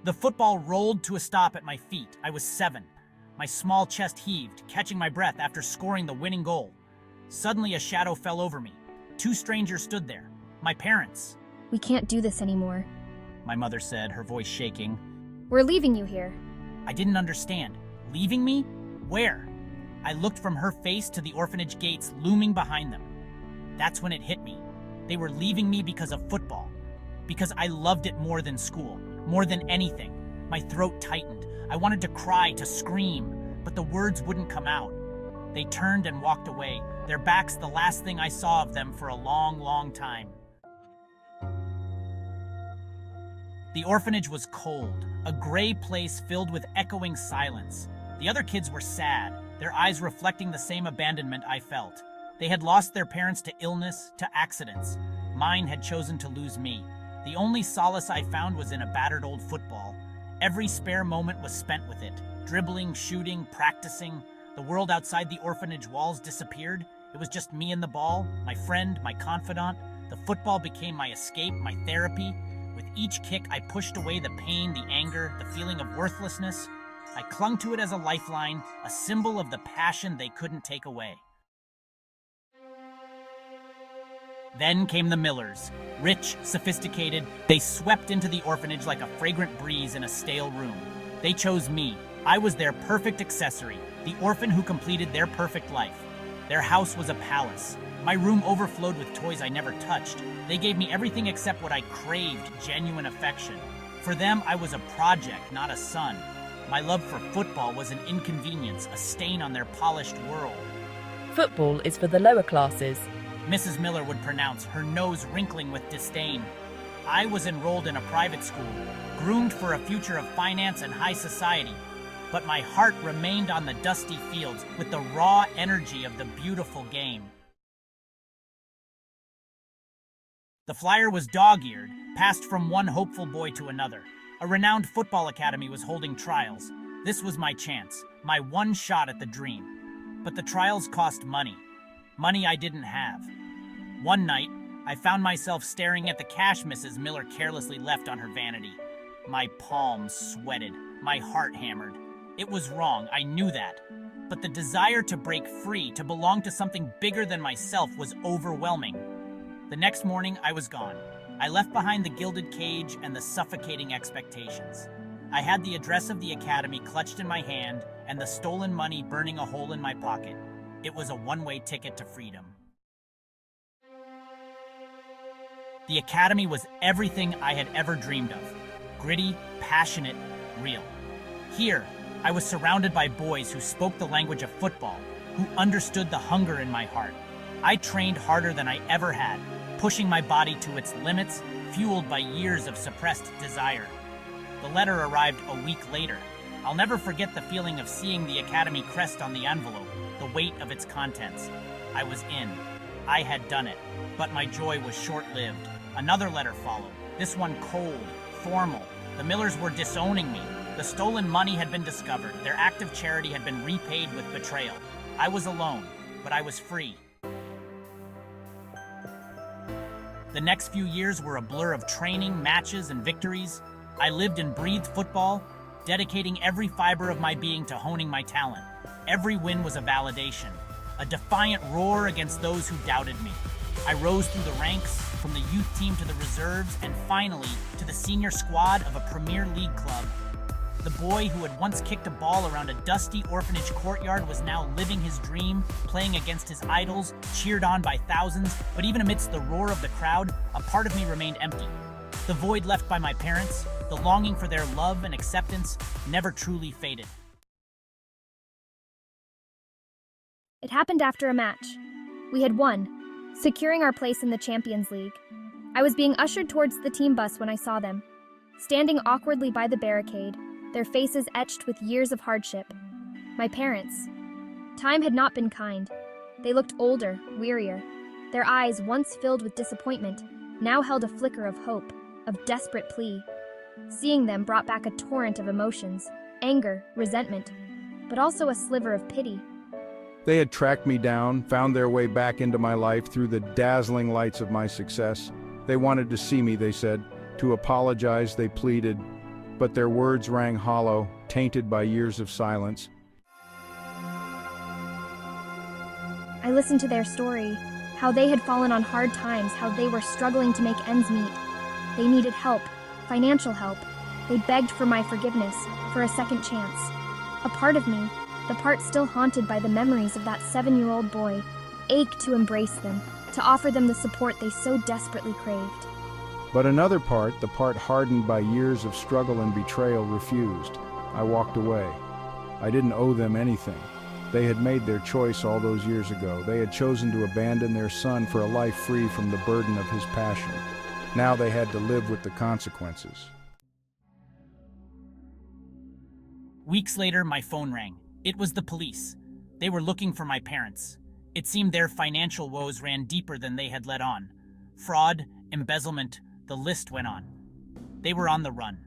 The football rolled to a stop at my feet. I was 7. My small chest heaved, catching my breath after scoring the winning goal. Suddenly, a shadow fell over me. 2 strangers stood there. My parents. We can't do this anymore. My mother said, her voice shaking. We're leaving you here. I didn't understand. Leaving me? Where? I looked from her face to the orphanage gates looming behind them. That's when it hit me. They were leaving me because of football. Because I loved it more than school, more than anything. My throat tightened. I wanted to cry, to scream, but the words wouldn't come out. They turned and walked away, their backs the last thing I saw of them for a long, long time. The orphanage was cold, a gray place filled with echoing silence. The other kids were sad, their eyes reflecting the same abandonment I felt. They had lost their parents to illness, to accidents. Mine had chosen to lose me. The only solace I found was in a battered old football. Every spare moment was spent with it. Dribbling, shooting, practicing. The world outside the orphanage walls disappeared. It was just me and the ball, my friend, my confidant. The football became my escape, my therapy. With each kick, I pushed away the pain, the anger, the feeling of worthlessness. I clung to it as a lifeline, a symbol of the passion they couldn't take away. Then came the Millers. Rich, sophisticated, they swept into the orphanage like a fragrant breeze in a stale room. They chose me. I was their perfect accessory, the orphan who completed their perfect life. Their house was a palace. My room overflowed with toys I never touched. They gave me everything except what I craved, genuine affection. For them, I was a project, not a son. My love for football was an inconvenience, a stain on their polished world. Football is for the lower classes. Mrs. Miller would pronounce, her nose wrinkling with disdain. I was enrolled in a private school, groomed for a future of finance and high society. But my heart remained on the dusty fields with the raw energy of the beautiful game. The flyer was dog-eared, passed from one hopeful boy to another. A renowned football academy was holding trials. This was my chance, my one shot at the dream. But the trials cost money. Money I didn't have. One night, I found myself staring at the cash Mrs. Miller carelessly left on her vanity. My palms sweated, my heart hammered. It was wrong, I knew that. But the desire to break free, to belong to something bigger than myself, was overwhelming. The next morning, I was gone. I left behind the gilded cage and the suffocating expectations. I had the address of the academy clutched in my hand and the stolen money burning a hole in my pocket. It was a one-way ticket to freedom. The academy was everything I had ever dreamed of. Gritty, passionate, real. Here, I was surrounded by boys who spoke the language of football, who understood the hunger in my heart. I trained harder than I ever had, pushing my body to its limits, fueled by years of suppressed desire. The letter arrived a week later. I'll never forget the feeling of seeing the academy crest on the envelope, the weight of its contents. I was in. I had done it. But my joy was short-lived. Another letter followed, this one cold, formal. The Millers were disowning me. The stolen money had been discovered. Their act of charity had been repaid with betrayal. I was alone, but I was free. The next few years were a blur of training, matches, and victories. I lived and breathed football, dedicating every fiber of my being to honing my talent. Every win was a validation, a defiant roar against those who doubted me. I rose through the ranks, from the youth team to the reserves, and finally to the senior squad of a Premier League club. The boy who had once kicked a ball around a dusty orphanage courtyard was now living his dream, playing against his idols, cheered on by thousands, but even amidst the roar of the crowd, a part of me remained empty. The void left by my parents, the longing for their love and acceptance, never truly faded. It happened after a match. We had won, securing our place in the Champions League. I was being ushered towards the team bus when I saw them, standing awkwardly by the barricade, their faces etched with years of hardship. My parents. Time had not been kind. They looked older, wearier. Their eyes, once filled with disappointment, now held a flicker of hope, of desperate plea. Seeing them brought back a torrent of emotions, anger, resentment, but also a sliver of pity. They had tracked me down, found their way back into my life through the dazzling lights of my success. They wanted to see me, they said, to apologize, they pleaded. but their words rang hollow, tainted by years of silence. I listened to their story, how they had fallen on hard times, how they were struggling to make ends meet. They needed help, financial help. They begged for my forgiveness, for a second chance. A part of me, the part still haunted by the memories of that 7-year-old boy, ached to embrace them, to offer them the support they so desperately craved. But another part, the part hardened by years of struggle and betrayal, refused. I walked away. I didn't owe them anything. They had made their choice all those years ago. They had chosen to abandon their son for a life free from the burden of his passion. Now they had to live with the consequences. Weeks later, my phone rang. It was the police. They were looking for my parents. It seemed their financial woes ran deeper than they had let on. Fraud, embezzlement, the list went on. They were on the run.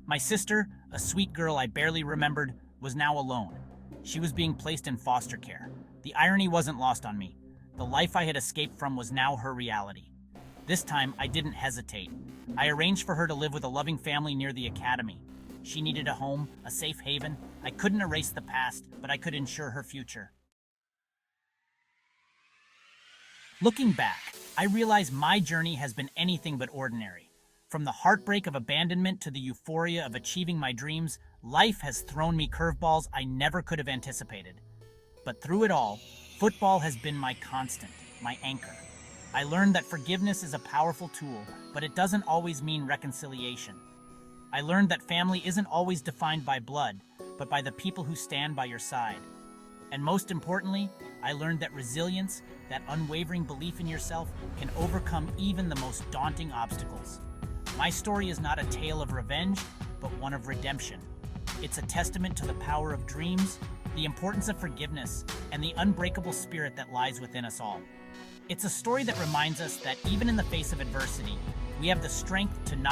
My sister, a sweet girl I barely remembered, was now alone. She was being placed in foster care. The irony wasn't lost on me. The life I had escaped from was now her reality. This time, I didn't hesitate. I arranged for her to live with a loving family near the academy. She needed a home, a safe haven. I couldn't erase the past, but I could ensure her future. Looking back, I realize my journey has been anything but ordinary. From the heartbreak of abandonment to the euphoria of achieving my dreams, life has thrown me curveballs I never could have anticipated. But through it all, football has been my constant, my anchor. I learned that forgiveness is a powerful tool, but it doesn't always mean reconciliation. I learned that family isn't always defined by blood, but by the people who stand by your side. And most importantly, I learned that resilience, that unwavering belief in yourself, can overcome even the most daunting obstacles. My story is not a tale of revenge, but one of redemption. It's a testament to the power of dreams, the importance of forgiveness, and the unbreakable spirit that lies within us all. It's a story that reminds us that even in the face of adversity, we have the strength to not